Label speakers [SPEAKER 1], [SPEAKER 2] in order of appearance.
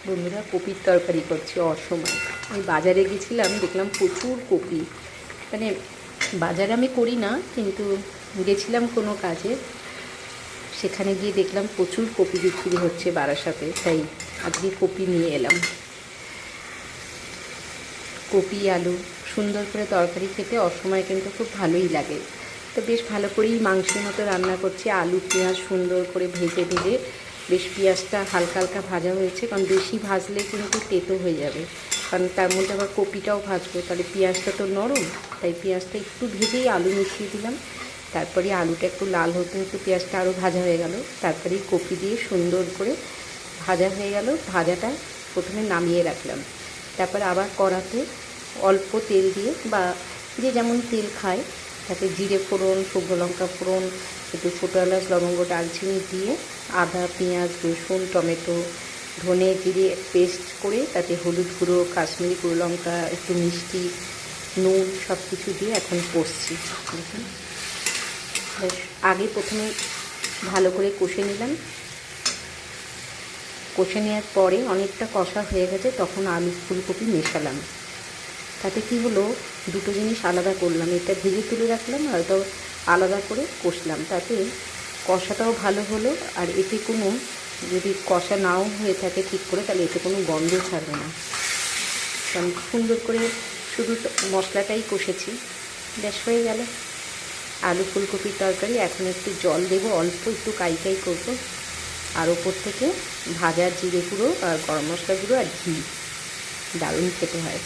[SPEAKER 1] বন্ধুরা, কপির তরকারি করছি অসময়। আমি বাজারে গেছিলাম, দেখলাম প্রচুর কপি। মানে বাজারে আমি করি না, কিন্তু গেছিলাম কোনো কাজে, সেখানে গিয়ে দেখলাম প্রচুর কপি বিক্রি হচ্ছে বারাসাতে, তাই আজকে কপি নিয়ে এলাম। কপি আলু সুন্দর করে তরকারি খেতে অসময় কিন্তু খুব ভালোই লাগে। তো বেশ ভালো করেই মাংসের মতো রান্না করছি। আলু পেঁয়াজ সুন্দর করে ভেজে ভেজে, বেশ পেঁয়াজটা হালকা হালকা ভাজা হয়েছে, কারণ বেশি ভাজলে কিন্তু তেতো হয়ে যাবে, কারণ তার মধ্যে আবার কপিটাও ভাজবো, তাহলে পেঁয়াজটা তো নরম। তাই পেঁয়াজটা একটু ভেজেই আলু মিশিয়ে দিলাম। তারপরে আলুটা একটু লাল হতে হতে পেঁয়াজটা আরও ভাজা হয়ে গেল, তারপরেই কপি দিয়ে সুন্দর করে ভাজা হয়ে গেল। ভাজাটা প্রথমে নামিয়ে রাখলাম, তারপর আবার কড়াতে অল্প তেল দিয়ে, বা যে যেমন তেল খায়, তাতে জিরে ফোড়ন, শুকনো লঙ্কা ফোড়ন, একটু ছোটো এলাচ লবঙ্গ দারচিনি দিয়ে আদা পেঁয়াজ রসুন টমেটো ধনে জিরে পেস্ট করে, তাতে হলুদ গুঁড়ো কাশ্মীরি গুঁড়ো লঙ্কা একটু মিষ্টি নুন সব কিছু দিয়ে এখন কষছি। দেখুন, বেশ আগে প্রথমে ভালো করে কষে নিলাম। কষে নেওয়ার পরে অনেকটা কষা হয়ে গেছে, তখন আলু ফুলকপি মেশালাম। তাতে কি হলো, দুটো জিনিস আলাদা করলাম, এটা ভেজে তুলে রাখলাম আর ওটাও আলাদা করে কষলাম। তাতে কষাটাও ভালো হলো, আর এতে কোনো, যদি কষা নাও হয়ে থাকে ঠিক করে, তাহলে এতে কোনো গন্ধ ছাড়বে না। কারণ সুন্দর করে শুধু মশলাটাই কষেছি, বেশ হয়ে গেল আলু ফুলকপির তরকারি। এখন একটু জল দেবো, অল্প একটু কাই কাই করবো, আর ওপর থেকে ভাজা জিরে গুঁড়ো আর গরম মশলা গুঁড়ো আর ঘি, দারুণ খেতে হয়।